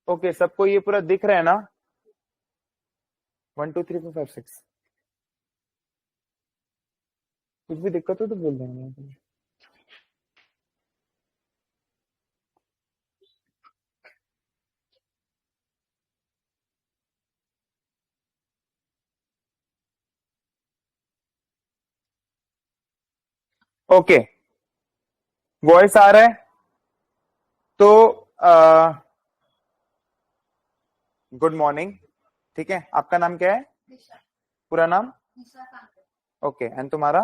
Okay, सबको ये पूरा दिख रहा है ना? 1 2 3 4 5 6। कुछ भी दिक्कत हो तो बोल देना। ओके, वॉइस आ रहा है? तो गुड मॉर्निंग। ठीक है, आपका नाम क्या है? पूरा नाम? ओके, एंड तुम्हारा?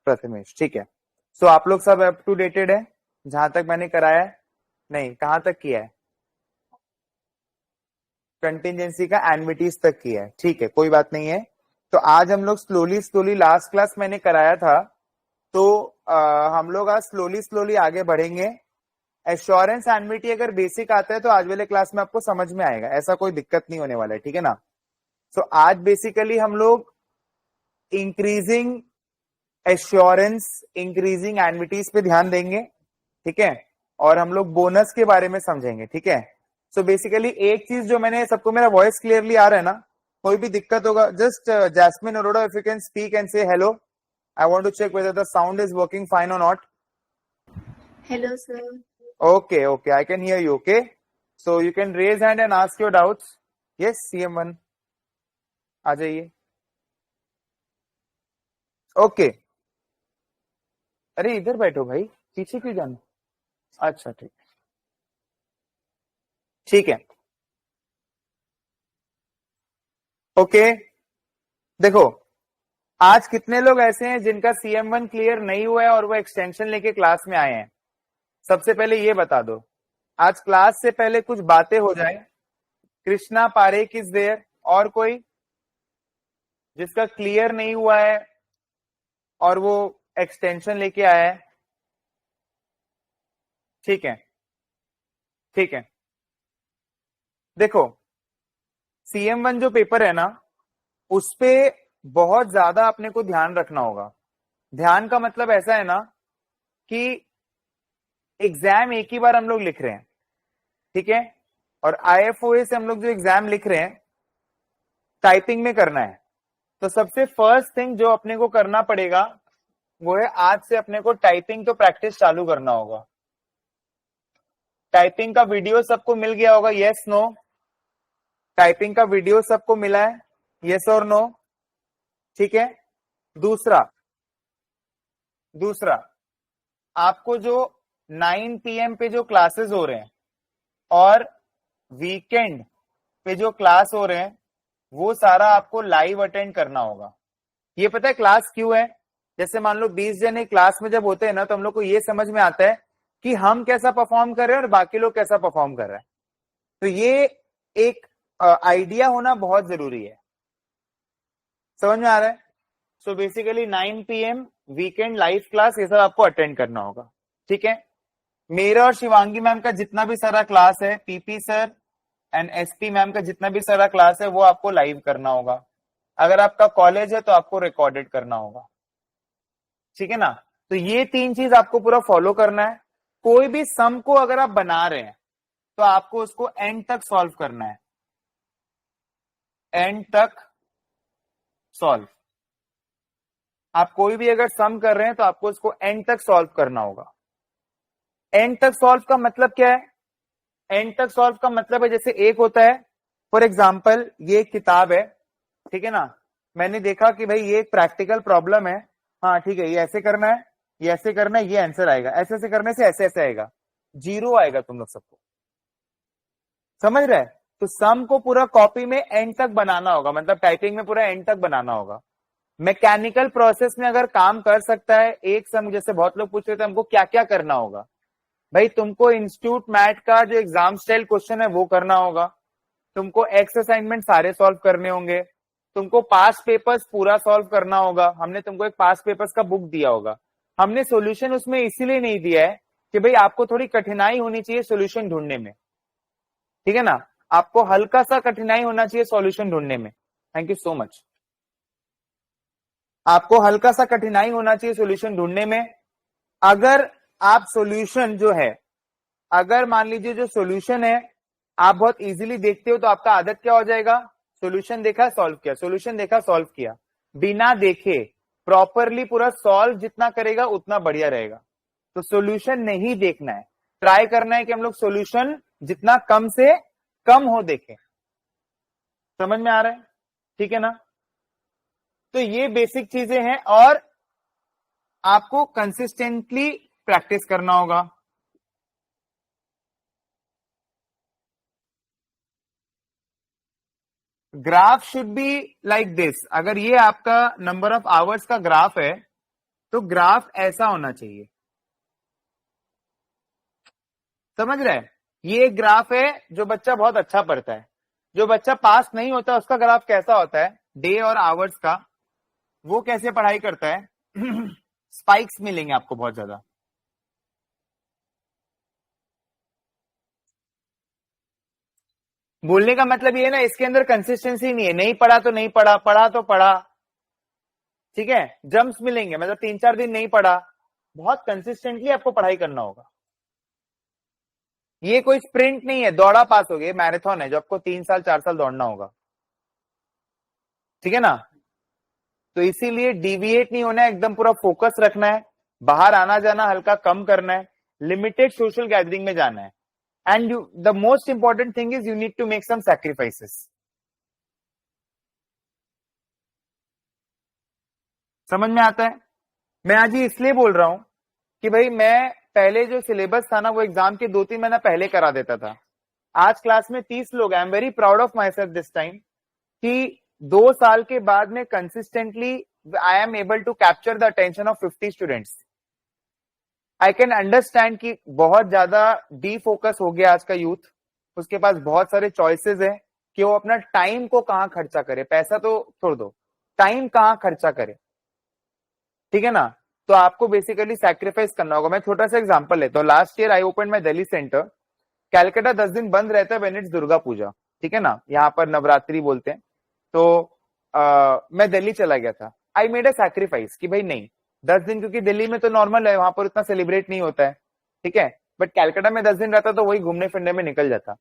प्रथमेश। ठीक है। सो आप लोग सब अप टू डेटेड है जहां तक मैंने कराया है? नहीं, कहां तक किया है? कंटिजेंसी का एनविटीज तक किया है। ठीक है, कोई बात नहीं है। तो आज हम लोग स्लोली स्लोली, लास्ट क्लास मैंने कराया था तो हम लोग आज स्लोली स्लोली आगे बढ़ेंगे। एश्योरेंस एनविटी अगर बेसिक आता है तो आज वाले क्लास में आपको समझ में आएगा, ऐसा कोई दिक्कत नहीं होने वाला है। ठीक है ना? सो आज बेसिकली हम लोग इंक्रीजिंग एश्योरेंस, इंक्रीजिंग एनविटीज पे ध्यान देंगे। ठीक है, और हम लोग बोनस के बारे में समझेंगे। ठीक है, सो बेसिकली एक चीज जो मैंने सबको, मेरा वॉइस क्लियरली आ रहा है ना? कोई भी दिक्कत होगा just Jasmine Arora if you can speak and say hello. I want to check whether the sound is working fine और not. Hello, sir. Okay, okay, I can hear you. Okay, so you can raise hand and ask your doubts. Yes, CM1 आ जाइए। Okay, अरे इधर बैठो भाई, पीछे क्यों जाना? अच्छा ठीक, ठीक है। ओके, देखो आज कितने लोग ऐसे हैं जिनका CM1 क्लियर नहीं हुआ है और वो एक्सटेंशन लेके क्लास में आए हैं? सबसे पहले ये बता दो, आज क्लास से पहले कुछ बातें हो जाए। Krishna Parekh is there? और कोई जिसका क्लियर नहीं हुआ है और वो एक्सटेंशन लेके आया है? ठीक है, ठीक है। देखो CM1 जो पेपर है ना, उस पे बहुत ज्यादा अपने को ध्यान रखना होगा। ध्यान का मतलब ऐसा है ना कि एग्जाम एक ही बार हम लोग लिख रहे हैं। ठीक है, और IFOA से हम लोग जो एग्जाम लिख रहे हैं टाइपिंग में करना है। तो सबसे फर्स्ट थिंग जो अपने को करना पड़ेगा वो है आज से अपने को टाइपिंग तो प्रैक्टिस चालू करना होगा। टाइपिंग का वीडियो सबको मिल गया होगा? Yes no? टाइपिंग का वीडियो सबको मिला है? यस और नो? ठीक है। दूसरा दूसरा आपको जो 9 PM पे जो क्लासेस हो रहे हैं और वीकेंड पे जो क्लास हो रहे हैं वो सारा आपको लाइव अटेंड करना होगा। ये पता है क्लास क्यों है? जैसे मान लो 20 जने क्लास में जब होते हैं ना तो हम लोग को ये समझ में आता है कि हम कैसा परफॉर्म कर रहे हैं और बाकी लोग कैसा परफॉर्म कर रहे हैं। तो ये एक आइडिया होना बहुत जरूरी है। समझ में आ रहा है? So basically 9 PM weekend live class ये सब आपको अटेंड करना होगा। ठीक है, मेरा और शिवांगी मैम का जितना भी सारा क्लास है, PP sir and SP ma'am का जितना भी सारा क्लास है वो आपको लाइव करना होगा। अगर आपका कॉलेज है तो आपको रिकॉर्डेड करना होगा। ठीक है ना? तो ये 3 चीज आपको पूरा फॉलो करना है। कोई भी सम को अगर आप बना रहे हैं तो आपको उसको एंड तक सॉल्व करना है। एंड तक सॉल्व। आप कोई भी अगर सम कर रहे हैं तो आपको उसको एंड तक सॉल्व करना होगा। एंड तक सॉल्व का मतलब क्या है? एंड तक सॉल्व का मतलब है जैसे एक होता है, फॉर एग्जाम्पल ये एक किताब है। ठीक है ना? मैंने देखा कि भाई ये एक प्रैक्टिकल प्रॉब्लम है। हाँ ठीक है, ये ऐसे करना है, ये ऐसे करना है, ये आंसर आएगा। ऐसे ऐसे करने से ऐसे ऐसे आएगा, 0 आएगा तुम लोग सबको। समझ रहे? तो सम को पूरा कॉपी में एंड तक बनाना होगा, मतलब टाइपिंग में पूरा एंड तक बनाना होगा। मैकेनिकल प्रोसेस में अगर काम कर सकता है एक सम, जैसे बहुत लोग पूछ रहे थे हमको क्या क्या करना होगा, भाई तुमको इंस्टीट्यूट मैट का जो एग्जाम स्टाइल क्वेश्चन है वो करना होगा, तुमको एक्स असाइनमेंट सारे सॉल्व करने होंगे, तुमको पास पेपर्स पूरा सॉल्व करना होगा। हमने तुमको एक पास पेपर्स का बुक दिया होगा। हमने सॉल्यूशन उसमें इसीलिए नहीं दिया है कि भाई आपको थोड़ी कठिनाई होनी चाहिए सॉल्यूशन ढूंढने में। ठीक है ना? आपको हल्का सा कठिनाई होना चाहिए सॉल्यूशन ढूंढने में। Thank you so much. आपको हल्का सा कठिनाई होना चाहिए सॉल्यूशन ढूंढने में। अगर आप सॉल्यूशन जो है, अगर मान लीजिए जो सॉल्यूशन है आप बहुत इजीली देखते हो तो आपका आदत क्या हो जाएगा, सॉल्यूशन देखा सॉल्व किया, सॉल्यूशन देखा सॉल्व किया, बिना देखे प्रॉपरली पूरा सॉल्व जितना करेगा उतना बढ़िया रहेगा। तो सॉल्यूशन नहीं देखना है, ट्राई करना है कि हम लोग सॉल्यूशन जितना कम से कम हो देखें। समझ में आ रहा है, ठीक है ना। तो ये बेसिक चीजें हैं और आपको कंसिस्टेंटली प्रैक्टिस करना होगा। Graph should be like this. अगर ये आपका नंबर ऑफ आवर्स का ग्राफ है तो ग्राफ ऐसा होना चाहिए, समझ रहे हैं। ये एक ग्राफ है जो बच्चा बहुत अच्छा पढ़ता है, जो बच्चा पास नहीं होता उसका ग्राफ कैसा होता है, डे और आवर्स का, वो कैसे पढ़ाई करता है स्पाइक्स मिलेंगे आपको बहुत ज्यादा। बोलने का मतलब ये ना, इसके अंदर कंसिस्टेंसी नहीं है, नहीं पढ़ा तो नहीं पढ़ा, पढ़ा तो पढ़ा, ठीक है। जंप्स मिलेंगे, मतलब 3-4 दिन नहीं पढ़ा, बहुत कंसिस्टेंटली आपको पढ़ाई करना होगा। ये कोई स्प्रिंट नहीं है, दौड़ा पास हो गया, मैराथन है जो आपको 3 साल 4 साल दौड़ना होगा, ठीक है ना। तो इसीलिए डिविएट नहीं होना है, एकदम पूरा फोकस रखना है, बाहर आना जाना हल्का कम करना है, लिमिटेड सोशल गैदरिंग में जाना है, and the most important thing is you need to make some sacrifices. समझ में आता है। मैं आज ये इसलिए बोल रहा हूं कि भाई मैं पहले जो सिलेबस था ना वो एग्जाम के 2-3 महीना पहले करा देता था। आज क्लास में 30 लोग, I am very proud of myself this time कि 2 साल के बाद में consistently I am able to capture the attention of 50 students. I can understand कि बहुत ज्यादा डी फोकस हो गया आज का यूथ, उसके पास बहुत सारे चॉइसेस है कि वो अपना टाइम को कहां खर्चा करे, पैसा तो छोड़ दो, टाइम कहां खर्चा करे, ठीक है ना। तो आपको बेसिकली सैक्रिफाइस करना होगा। मैं छोटा सा एग्जांपल लेता हूँ। Last year I open my Delhi centre. Calcutta 10 दिन बंद रहता है व्हेन इट्स दुर्गा पूजा, ठीक है ना, यहाँ पर नवरात्रि बोलते हैं। तो मैं दिल्ली चला गया था। आई मेड अ सैक्रिफाइस कि भाई नहीं, 10 दिन, क्योंकि दिल्ली में तो नॉर्मल है, वहां पर उतना सेलिब्रेट नहीं होता है, ठीक है, बट कैलकाटा में 10 दिन रहता तो वही घूमने फिरने में निकल जाता।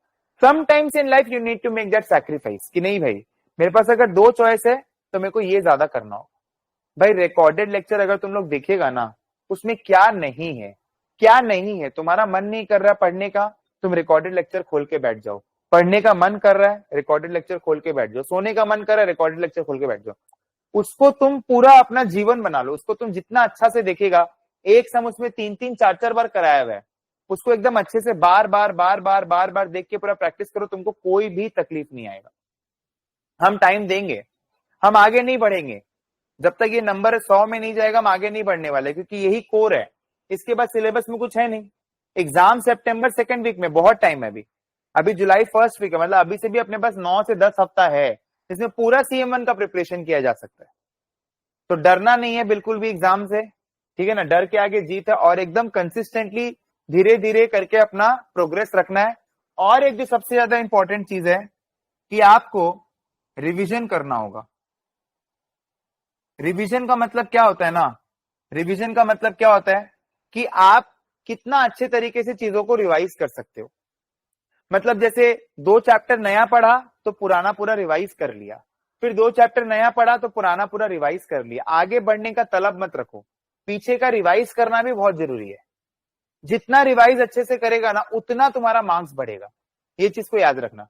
Sometimes in life you need to make that sacrifice कि नहीं भाई, मेरे पास अगर 2 चॉइस है तो मेरे को ये ज्यादा करना होगा। भाई रिकॉर्डेड लेक्चर अगर तुम लोग देखेगा ना, उसमें क्या नहीं है, क्या नहीं है। तुम्हारा मन नहीं कर रहा पढ़ने का, तुम रिकॉर्डेड लेक्चर खोल के बैठ जाओ। पढ़ने का मन कर रहा है, रिकॉर्डेड लेक्चर खोल के बैठ जाओ। सोने का मन कर रहा है, रिकॉर्डेड लेक्चर खोल के बैठ जाओ। उसको तुम पूरा अपना जीवन बना लो। उसको तुम जितना अच्छा से देखेगा, एक सम उसमें 3-3 4-4 बार कराया हुआ है, उसको एकदम अच्छे से बार बार बार बार बार बार देख के पूरा प्रैक्टिस करो, तुमको कोई भी तकलीफ नहीं आएगा। हम टाइम देंगे, हम आगे नहीं बढ़ेंगे जब तक ये नंबर 100 में नहीं जाएगा, हम आगे नहीं बढ़ने वाले, क्योंकि यही कोर है। इसके बाद सिलेबस में कुछ है नहीं। एग्जाम सितंबर 2nd वीक में, बहुत टाइम है अभी। अभी जुलाई 1st वीक है, मतलब अभी से भी अपने पास 9 से 10 हफ्ता है, इसमें पूरा CM1 का प्रिपरेशन किया जा सकता है। तो डरना नहीं है बिल्कुल भी एग्जाम से, ठीक है ना। डर के आगे जीत है, और एकदम कंसिस्टेंटली धीरे धीरे करके अपना प्रोग्रेस रखना है। और एक जो सबसे ज्यादा इंपॉर्टेंट चीज है कि आपको रिविजन करना होगा। रिवीजन का मतलब क्या होता है ना, रिवीजन का मतलब क्या होता है कि आप कितना अच्छे तरीके से चीजों को रिवाइज कर सकते हो। मतलब जैसे 2 चैप्टर नया पढ़ा तो पुराना पूरा रिवाइज कर लिया, फिर 2 चैप्टर नया पढ़ा तो पुराना पूरा रिवाइज कर लिया। आगे बढ़ने का तलब मत रखो, पीछे का रिवाइज करना भी बहुत जरूरी है। जितना रिवाइज अच्छे से करेगा ना, उतना तुम्हारा मार्क्स बढ़ेगा। ये चीज को याद रखना।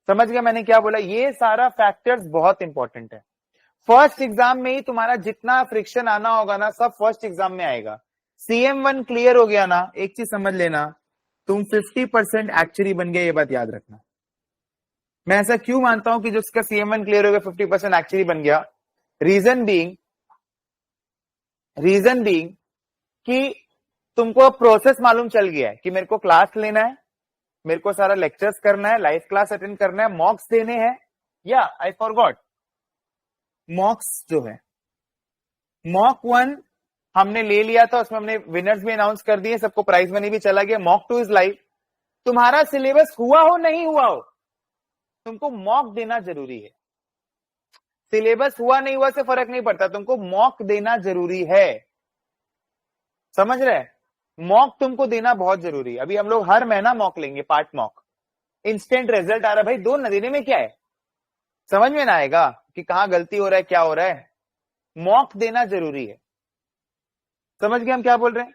समझ गया मैंने क्या बोला। ये सारा फैक्टर्स बहुत इंपॉर्टेंट है। फर्स्ट एग्जाम में ही तुम्हारा जितना फ्रिक्शन आना होगा ना, सब फर्स्ट एग्जाम में आएगा। CM1 क्लियर हो गया ना, एक चीज समझ लेना, तुम 50% एक्चुअली बन गए, ये बात याद रखना। मैं ऐसा क्यों मानता हूं कि जो उसका CM1 क्लियर हो गया 50% एक्चुअली बन गया। रीजन बीइंग कि तुमको प्रोसेस मालूम चल गया है कि मेरे को क्लास लेना है, मेरे को सारा लेक्चर्स करना है, लाइव क्लास अटेंड करना है, मॉक्स देने हैं। या आई फॉरगॉट, मॉक्स जो है, मॉक 1 हमने ले लिया था, उसमें हमने विनर्स भी अनाउंस कर दिए, सबको प्राइज मनी भी चला गया। Mock 2 is live. तुम्हारा सिलेबस हुआ हो नहीं हुआ हो, तुमको मॉक देना जरूरी है। सिलेबस हुआ नहीं हुआ से फर्क नहीं पड़ता, तुमको मॉक देना जरूरी है। समझ रहे? मॉक तुमको देना बहुत जरूरी है। अभी हम लोग हर महीना मॉक लेंगे, पार्ट मॉक। इंस्टेंट रिजल्ट आ रहा है भाई, दो न देने में क्या है, समझ में ना आएगा कि कहां गलती हो रहा है, क्या हो रहा है। मॉक देना जरूरी है, समझ गए हम क्या बोल रहे हैं।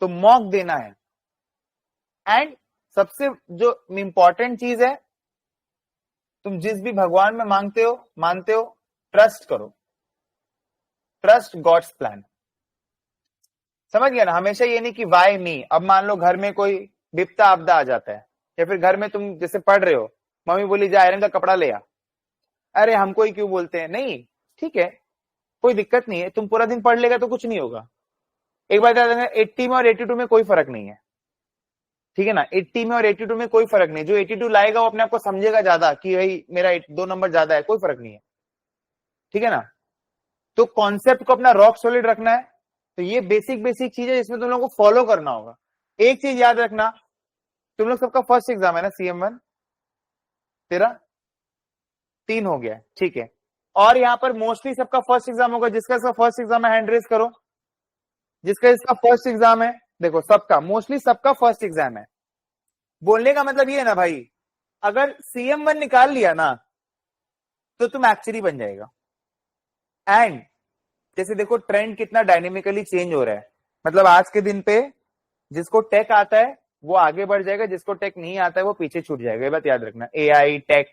तो मॉक देना है। एंड सबसे जो इंपॉर्टेंट चीज है, तुम जिस भी भगवान में मांगते हो, मानते हो, ट्रस्ट करो, ट्रस्ट गॉड्स प्लान। समझ गया ना। हमेशा ये नहीं कि वाई मी। अब मान लो घर में कोई विपदा आपदा आ जाता है, या फिर घर में तुम जैसे पढ़ रहे हो, मम्मी बोली जा आयरन का कपड़ा ले आ, अरे हमको ही क्यों बोलते हैं, नहीं ठीक है कोई दिक्कत नहीं है, तुम पूरा दिन पढ़ लेगा तो कुछ नहीं होगा। एक बात याद रखना, 80 में और 82 में कोई फर्क नहीं है, ठीक है ना। 80 में और 82 में कोई फर्क नहीं। जो 82 लाएगा वो अपने आप को समझेगा ज्यादा कि भाई मेरा 2 नंबर ज्यादा है, कोई फर्क नहीं है, ठीक है ना। तो कॉन्सेप्ट को अपना रॉक सॉलिड रखना है। तो ये बेसिक बेसिक चीज है जिसमें तुम लोगों को फॉलो करना होगा। एक चीज याद रखना, तुम लोग सबका फर्स्ट एग्जाम है ना, CM1 तेरा 3 हो गया, ठीक है। और यहाँ पर मोस्टली सबका फर्स्ट एग्जाम होगा। जिसका इसका फर्स्ट एग्जाम है हैंड रेस करो, जिसका इसका फर्स्ट एग्जाम है। देखो सबका, मोस्टली सबका फर्स्ट एग्जाम है। बोलने का मतलब ये है ना भाई, अगर CM1 निकाल लिया ना तो तुम एक्चुअली बन जाएगा। एंड जैसे देखो ट्रेंड कितना डायनेमिकली चेंज हो रहा है, मतलब आज के दिन पे जिसको टेक आता है वो आगे बढ़ जाएगा, जिसको टेक नहीं आता है वो पीछे छूट जाएगा। ये बात याद रखना। AI tech,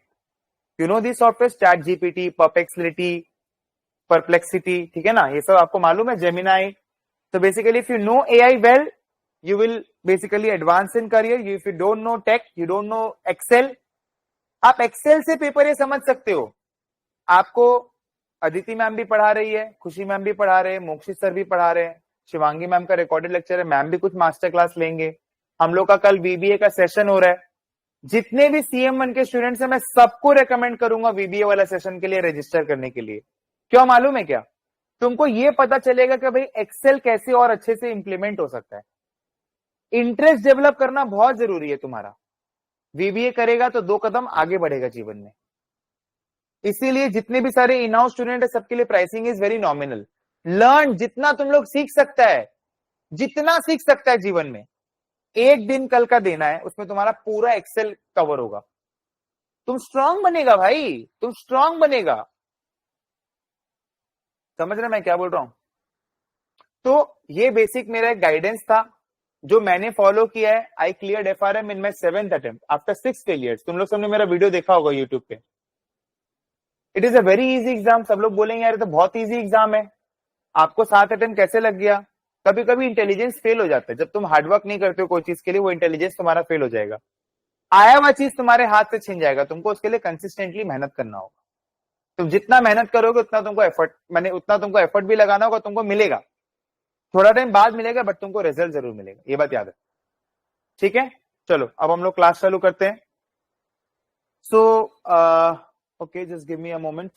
you know the software, chat GPT, perplexity, perplexity, ठीक है ना, ये सब आपको मालूम है, Gemini. So basically, if you know AI well, you will basically advance in career. If you don't know tech, you don't know Excel, आप Excel से पेपर ये समझ सकते हो। आपको अदिति मैम भी पढ़ा रही है, खुशी मैम भी पढ़ा रहे हैं, मोक्षी सर भी पढ़ा रहे हैं, शिवांगी मैम का रिकॉर्डेड लेक्चर है, मैम भी कुछ मास्टर क्लास लेंगे। हम लोग का कल VBA का सेशन हो रहा है। जितने भी CM1 के स्टूडेंट्स हैं मैं सबको रेकमेंड करूंगा VBA वाला सेशन के लिए रजिस्टर करने के लिए। क्यों मालूम है क्या, तुमको ये पता चलेगा कि भाई एक्सेल कैसे और अच्छे से इंप्लीमेंट हो सकता है। इंटरेस्ट डेवलप करना बहुत जरूरी है तुम्हारा। VBA करेगा तो 2 कदम आगे बढ़ेगा जीवन में। इसीलिए जितने भी सारे इन हाउस स्टूडेंट है सबके लिए pricing is very nominal. Learn, जितना तुम लोग सीख सकता है, जितना सीख सकता है जीवन में, एक दिन कल का देना है, उसमें तुम्हारा पूरा एक्सेल कवर होगा। तुम स्ट्रांग बनेगा भाई, तुम स्ट्रांग बनेगा। समझ रहे मैं क्या बोल रहा हूं। तो ये बेसिक मेरा एक गाइडेंस था जो मैंने फॉलो किया है। आई cleared FRM in my 7th attempt after 6 failures. तुम लोग सबने मेरा वीडियो देखा होगा यूट्यूब पे। It is a very easy exam. सब लोग बोलेंगे यार तो बहुत इजी एग्जाम है, आपको 7 अटेम्प्ट कैसे लग गया। कभी कभी इंटेलिजेंस फेल हो जाता है, जब तुम हार्डवर्क नहीं करते हो कोई चीज के लिए, वो इंटेलिजेंस तुम्हारा फेल हो जाएगा, आया हुआ चीज तुम्हारे हाथ से छिन जाएगा। तुमको उसके लिए कंसिस्टेंटली मेहनत करना होगा। तुम जितना मेहनत करोगे उतना तुमको एफर्ट, मैंने उतना तुमको एफर्ट भी लगाना होगा, तुमको मिलेगा, थोड़ा टाइम बाद मिलेगा, बट तुमको रिजल्ट जरूर मिलेगा, ये बात याद है, ठीक है। चलो अब हम लोग क्लास चालू करते हैं। So okay, just give me a moment.